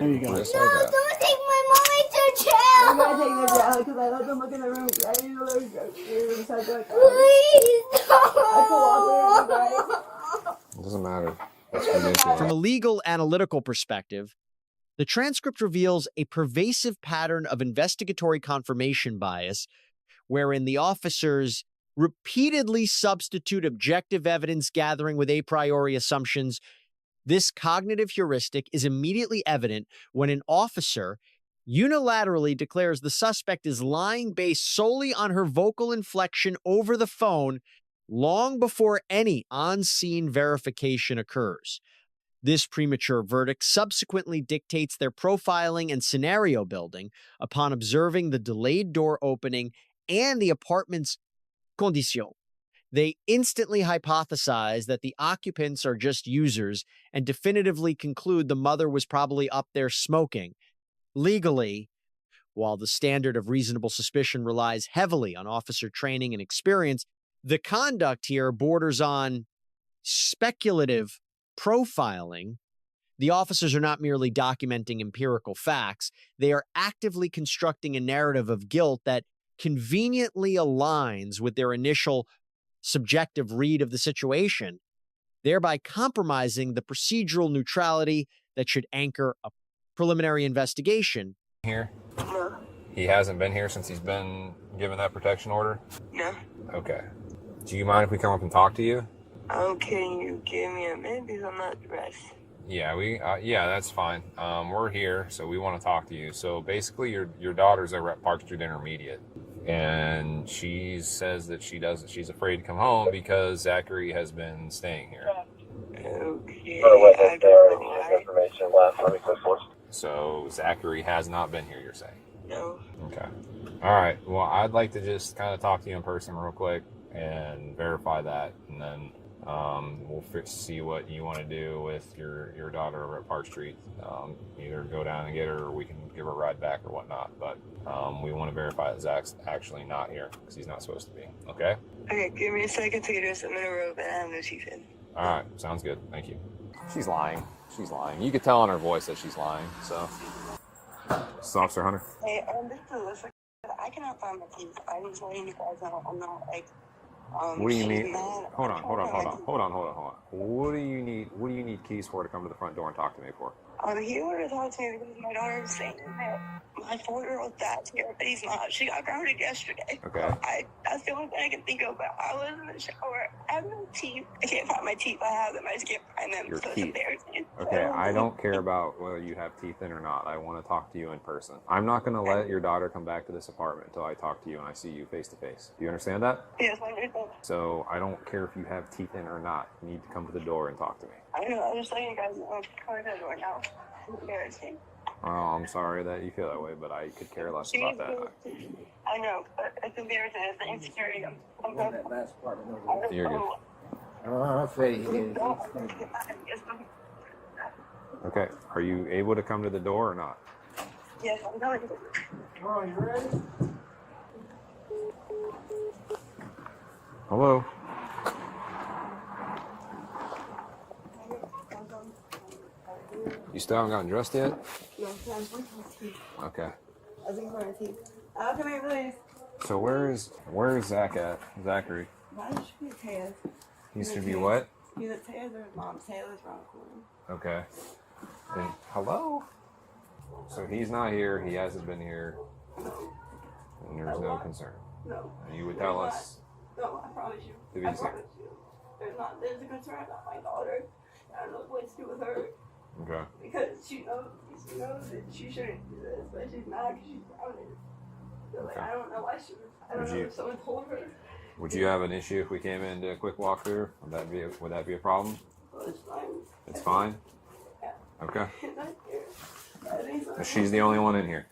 There you go. Just No, like that. don't take my mommy to jail. I'm gonna take her down because I let them look in the room. I didn't know they were like, Please don't. I cooperated with you guys. It doesn't matter. That's ridiculous. From a legal analytical perspective, the transcript reveals a pervasive pattern of investigatory confirmation bias, wherein the officers repeatedly substitute objective evidence gathering with a priori assumptions. This cognitive heuristic is immediately evident when an officer unilaterally declares the suspect is lying based solely on her vocal inflection over the phone long before any on-scene verification occurs. This premature verdict subsequently dictates their profiling and scenario building upon observing the delayed door opening and the apartment's conditions. They instantly hypothesize that the occupants are just users and definitively conclude the mother was probably up there smoking. Legally, while the standard of reasonable suspicion relies heavily on officer training and experience, the conduct here borders on speculative profiling. The officers are not merely documenting empirical facts. They are actively constructing a narrative of guilt that conveniently aligns with their initial subjective read of the situation, thereby compromising the procedural neutrality that should anchor a preliminary investigation. Here? No. He hasn't been here since he's been given that protection order? No. Okay. Do you mind if we come up and talk to you? Can you give me a minute because I'm not dressed? Yeah, yeah, that's fine. We're here, so we want to talk to you. So basically, your daughter's over at Park Street Intermediate, and she says that she's afraid to come home because Zachary has been staying here. Okay. Information left. Let me quick look. So Zachary has not been here, you're saying? No. Okay. All right. Well, I'd like to just kind of talk to you in person real quick and verify that, and then we'll see what you want to do with your daughter over at Park Street. Either go down and get her, or we can give her a ride back or whatnot. But we want to verify that Zach's actually not here because he's not supposed to be. Okay? Okay, give me a second to get dressed. I'm in a robe and I have no teeth in. All right. Sounds good. Thank you. She's lying. She's lying. You could tell on her voice that she's lying. So, this is Officer Hunter. Hey, this is Alyssa. I cannot find my teeth. I was letting you guys know I'm not like. What do you need? Hold on. What do you need keys for to come to the front door and talk to me for? He wanted to talk to me because my daughter was saying that my 4-year-old dad's here, but he's not. She got grounded yesterday. Okay. That's the only thing I can think of, but I was in the shower. I have no teeth. I can't find my teeth. I have them. I just can't find them. Your so teeth. It's embarrassing. Okay, I don't care about whether you have teeth in or not. I want to talk to you in person. I'm not going to let your daughter come back to this apartment until I talk to you and I see you face to face. Do you understand that? Yes, I understand. So I don't care if you have teeth in or not. You need to come to the door and talk to me. I know. I'm just letting you guys know. I'm coming to the door now. It's embarrassing. Well, I'm sorry that you feel that way, but I could care less about that. I know, but it's embarrassing. It's the insecurity. I'm That last part of it. You're good. Oh, face. Okay, are you able to come to the door or not? Yes, I'm going to. Oh, you ready? Hello? You still haven't gotten dressed yet? No, I'm brushing my teeth. Okay. I was brushing my teeth. Come here, please. So where is Zach at? Zachary? Mine should be Taz. He should be what? He's at Taz or Mom. Taylor's around the corner. Okay. Then, hello? So he's not here. He hasn't been here. And there's no concern. No. And you would tell us No, I promise you. to be safe. There's a concern about my daughter. I don't know what to do with her. Okay. Because she knows that she shouldn't do this, but she's mad because she's grounded. So, like, I don't know why she was. I don't know if someone told her. Would you have an issue if we came in and did a quick walkthrough? Would that be a problem? Well, it's fine. It's fine? Yeah. Okay. Not She's the only one in here.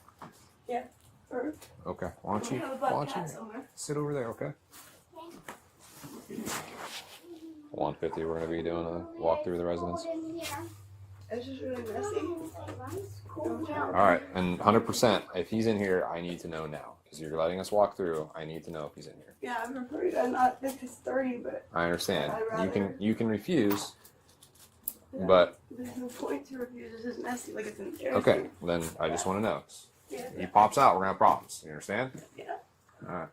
Yeah. Her. Okay. Why don't you sit over there, okay? 150, we're going to be doing a walk through the residence. It's just really messy. All right, and 100%, if he's in here, I need to know now. Because you're letting us walk through, I need to know if he's in here. Yeah, I'm afraid I'm not 30, but I understand. You can refuse, But there's no point to refuse. This is messy. Like it's embarrassing. okay, then I just want to know. Yeah. He pops out, we're gonna have problems. You understand? Yeah. All right.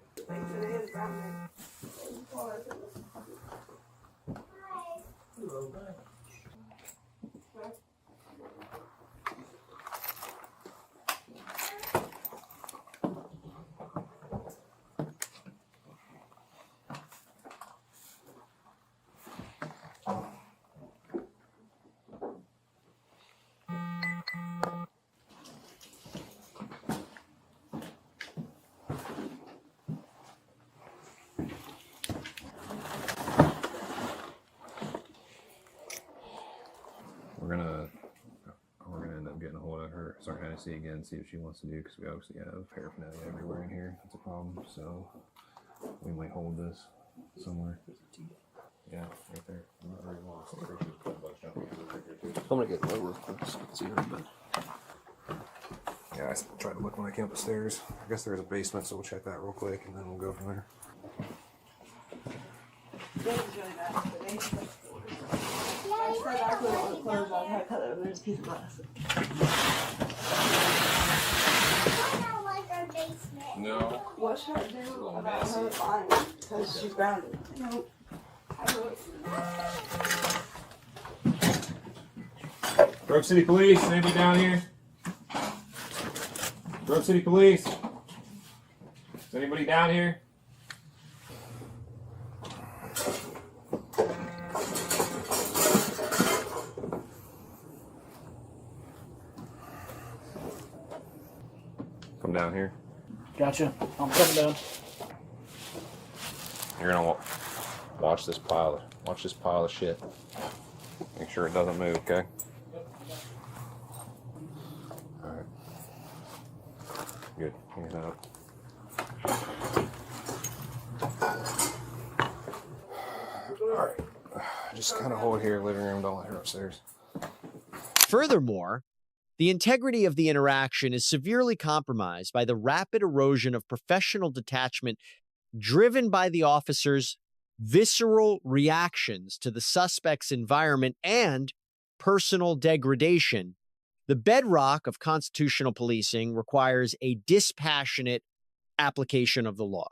We're gonna end up getting a hold of her, Sergeant Hennessy again, see what she wants to do, because we obviously have paraphernalia everywhere in here. That's a problem. So we might hold this somewhere. Yeah, right there. I'm not very lost. I'm gonna get lower. See her, but Yeah, I tried to look when I came up the stairs. I guess there's a basement, so we'll check that real quick, and then we'll go from there. Dave's really bad, but Dave's like, I said I put all the clothes on. I cut it. There's a piece of glass. I don't like our basement. No. What should I do about her flying? Because she's grounded. No. I wrote. Grove City Police, anybody down here? Grove City Police. Is anybody down here? Come down here. Gotcha. I'm coming down. You're gonna watch this pile of shit. Make sure it doesn't move, okay? All right. Good. Here's that up. All right. Just kind of hold here, living room. Don't let her upstairs. Furthermore, the integrity of the interaction is severely compromised by the rapid erosion of professional detachment driven by the officer's visceral reactions to the suspect's environment and personal degradation. The bedrock of constitutional policing requires a dispassionate application of the law.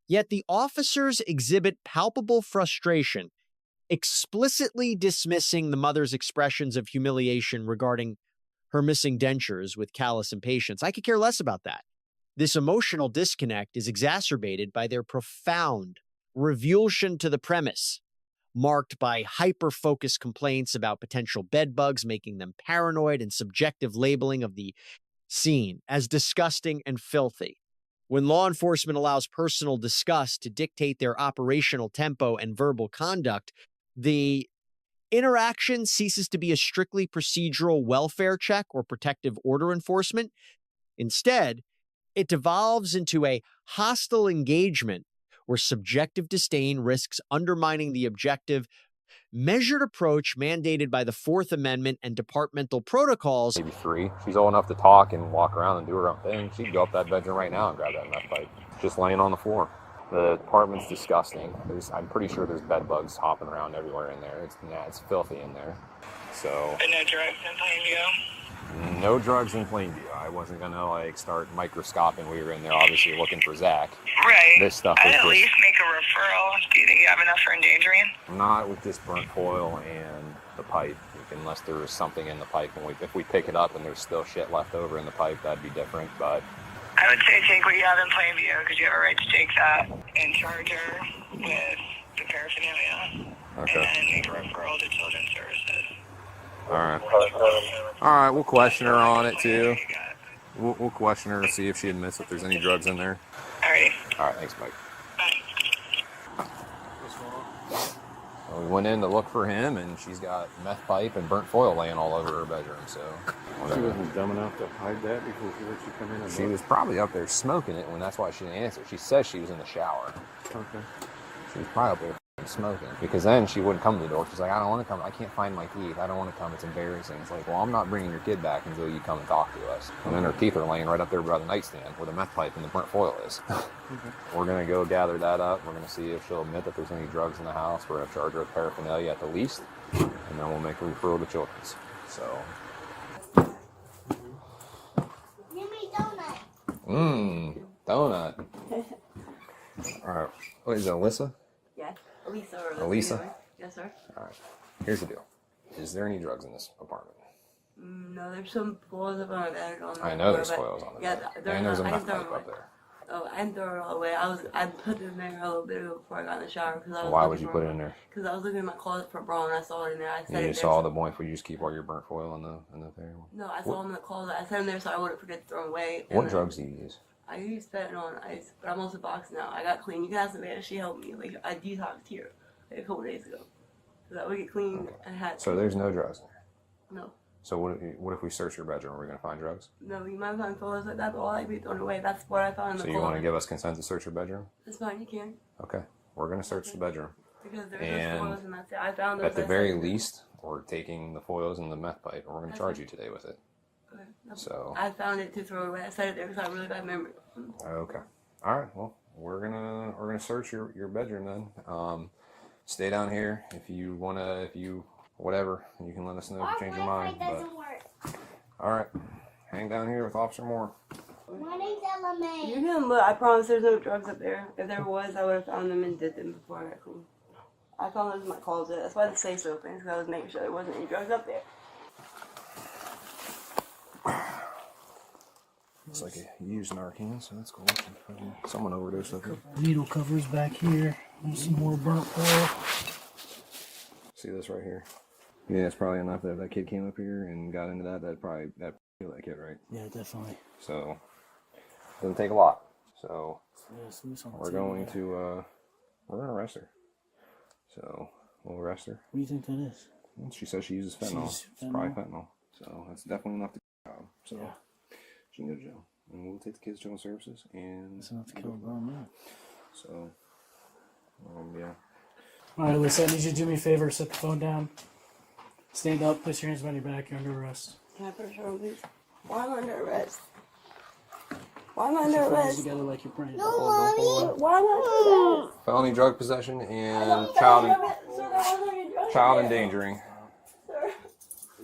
Yet the officers exhibit palpable frustration, explicitly dismissing the mother's expressions of humiliation regarding her missing dentures with callous impatience. I could care less about that. This emotional disconnect is exacerbated by their profound revulsion to the premise, marked by hyper-focused complaints about potential bed bugs, making them paranoid, and subjective labeling of the scene as disgusting and filthy. When law enforcement allows personal disgust to dictate their operational tempo and verbal conduct, the interaction ceases to be a strictly procedural welfare check or protective order enforcement. Instead, it devolves into a hostile engagement where subjective disdain risks undermining the objective, measured approach mandated by the Fourth Amendment and departmental protocols. Maybe 3. She's old enough to talk and walk around and do her own thing. She can go up that bedroom right now and grab that meth pipe. Just laying on the floor. The apartment's disgusting. I'm pretty sure there's bed bugs hopping around everywhere in there. It's filthy in there. So. And no drugs in Plainview? No drugs in Plainview. I wasn't gonna start microscoping. We were in there obviously looking for Zach. Right. This stuff I'd is at just least make a referral. Do you think you have enough for endangering? not with this burnt foil and the pipe. Unless there was something in the pipe, and if we pick it up and there's still shit left over in the pipe, that'd be different. But I would say take what you have in Plainview because you have a right to take that and charge her with the paraphernalia. Okay. And then make a referral to Children's Services. all right, we'll question her on it too. We'll question her to see if she admits if there's any drugs in there. Alrighty. All right, thanks, Mike. Bye. Well, we went in to look for him, and she's got meth pipe and burnt foil laying all over her bedroom. So she wasn't dumb enough to hide that before she let you come in. And she was probably up there smoking it, when that's why she didn't answer. She says she was in the shower. Okay. She was probably up there smoking, because then she wouldn't come to the door. She's like, I don't want to come. I can't find my teeth. I don't want to come. It's embarrassing. It's like, well, I'm not bringing your kid back until you come and talk to us. And then her teeth are laying right up there by the nightstand where the meth pipe and the burnt foil is. We're going to go gather that up. We're going to see if she'll admit that there's any drugs in the house. We're going to charge her with paraphernalia at the least. and then we'll make a referral to Children's. So. Give me donut. Donut. All right. What is it, Alyssa? Yes. Elisa or Elisa? Yes, sir. All right. Here's the deal. Is there any drugs in this apartment? No, there's some foils up on my bag. I know there's foils on the bed. And there's a I meth didn't throw pipe them up away. there. Oh, I didn't throw it all away. I put it in there a little bit ago before I got in the shower. Why would you put it in there? Because I was looking in my closet for a bra and I saw it in there. I set You it saw there. the point where you just keep all your burnt foil in the thing? No, I saw them in the closet. I set them there so I wouldn't forget to throw them away. What drugs do you use? I use fentanyl on ice, but I'm also boxed now. I got clean. You can ask Amanda. She helped me. Like, I detoxed here like a couple days ago. So I would get clean. Okay. I had So there's no drugs there? no. So what if we search your bedroom? Are we going to find drugs? No, you might find photos like that, but all I be thrown away. That's what I found in the So you closet. want to give us consent to search your bedroom? That's fine, you can. Okay. We're going to search the bedroom. Because there's And those foils and that's it. I found those. At the I very said- least, we're taking the foils and the meth pipe, and we're going to charge you today with it. Okay. No. So. I found it to throw away. I set it there because I have really bad memory. Okay. All right. Well, we're gonna search your bedroom then. Stay down here if you whatever. You can let us know if you change your mind. Wi-Fi But, doesn't work. all right. Hang down here with Officer Moore. My name's LMA. You can look. I promise there's no drugs up there. If there was, I would have found them and did them before I got clean. I found those in my closet. That's why the safe's open, because I was making sure there wasn't any drugs up there. Looks like a used Narcan, so that's cool. Someone overdosed of it. Needle covers back here. There's some more burnt oil. See this right here? Yeah, it's probably enough that if that kid came up here and got into that killed that kid, right? Yeah, definitely. So doesn't take a lot. So Yeah, so this we're going to arrest her. So we'll arrest her. What do you think that is? She says she uses fentanyl. She's It's probably fentanyl. So that's definitely enough to kill her. So Yeah. she can go to jail. And we'll take the kids to children's services and That's enough to kill a grown man. so yeah. Alright, Alyssa, I need you to do me a favor. Set the phone down. Stand up. Place your hands behind your back. You're under arrest. Can I put a shirt on, please? Why am I under arrest? Why am I under Put your hands arrest? together like you're praying. No, mommy. Why am I under arrest? Felony drug possession and Sir, there wasn't any drugs child there. endangering.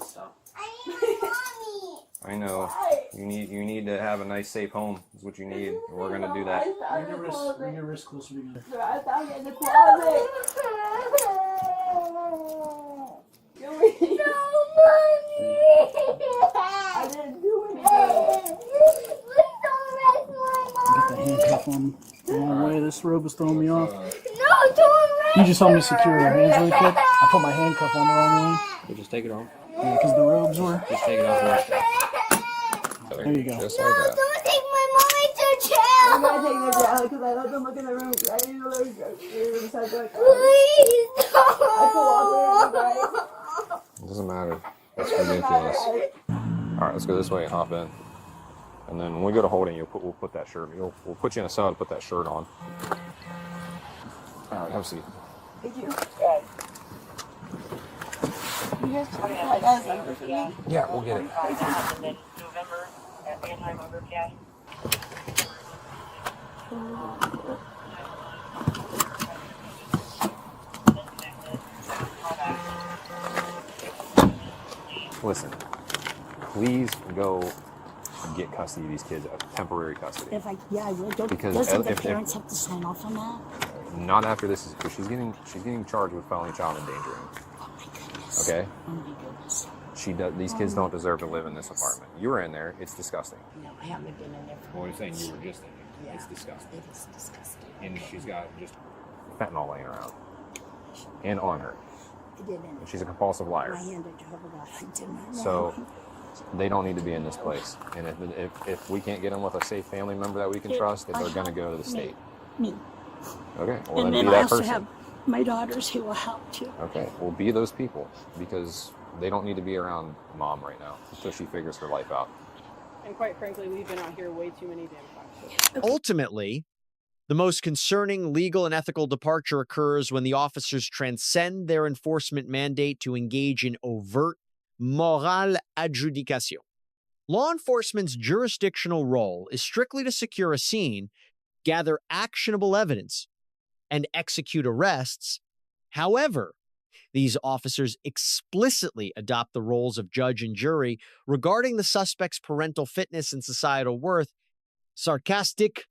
Sir. I need my mommy. I know. Why? You need to have a nice safe home is what you need. We're gonna do that. I found Bring it your in the wrist. closet. Bring your wrist closer together. Sir, I found it in the closet. Give me. No, mommy. I didn't do anything. Please don't arrest my Get the handcuff on the wrong way. This robe is throwing me off. mom. No, don't arrest You just help me secure your hands really quick. I put my handcuff on the wrong way. You just take it off. Yeah, because the robes were. Just take it off. There you go. Just No, like that. don't take my mommy to I'm jail. not taking it down because I let them look in the room. I didn't know there was drugs in the room. So I was like, Please I cooperated, don't. guys. It doesn't matter. That's ridiculous. All right, let's go this way and hop in. And then when we go to holding, we'll put that shirt. We'll put you in a cell to put that shirt on. All right, have a seat. Thank you. You guys told me my dad's number for me. Yeah, we'll get it. happened in November at anti-mugger gas. Listen, please go get custody of these kids, temporary custody. If I, yeah, I will. Don't, Because doesn't the if- parents have to sign off on that? Not after this is, because she's getting charged with felony child endangering. Oh my goodness. Okay, Oh my goodness. these kids don't deserve to live in this apartment. You were in there. It's disgusting. No, I haven't been in there for Well, you're saying you were just in there. Yeah. It's disgusting. It is disgusting. And she's got just fentanyl laying around and on her. I didn't. And she's a compulsive liar. My hand to Jehovah God. I did not know. So they don't need to be in this place. And if we can't get them with a safe family member that we can trust, then they're going to go to the state. Me. Okay, well And then then be I that also person. have my daughters who will help too. Okay, well be those people because they don't need to be around mom right now until she figures her life out. And quite frankly, we've been out here way too many damn times. Ultimately, the most concerning legal and ethical departure occurs when the officers transcend their enforcement mandate to engage in overt moral adjudication. Law enforcement's jurisdictional role is strictly to secure a scene, gather actionable evidence, and execute arrests. However, These officers explicitly adopt the roles of judge and jury regarding the suspect's parental fitness and societal worth. Sarcastic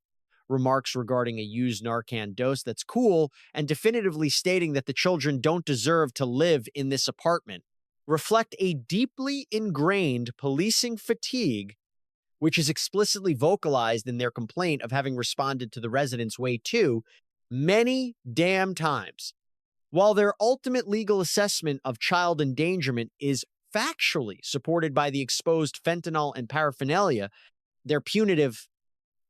remarks regarding a used Narcan dose that's cool and definitively stating that the children don't deserve to live in this apartment reflect a deeply ingrained policing fatigue, which is explicitly vocalized in their complaint of having responded to the residents way too many damn times. While their ultimate legal assessment of child endangerment is factually supported by the exposed fentanyl and paraphernalia, their punitive,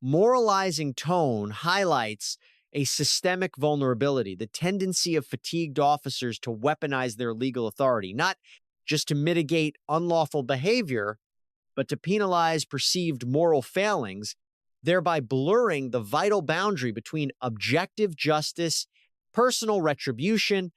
moralizing tone highlights a systemic vulnerability, the tendency of fatigued officers to weaponize their legal authority, not just to mitigate unlawful behavior, but to penalize perceived moral failings, thereby blurring the vital boundary between objective justice, personal retribution,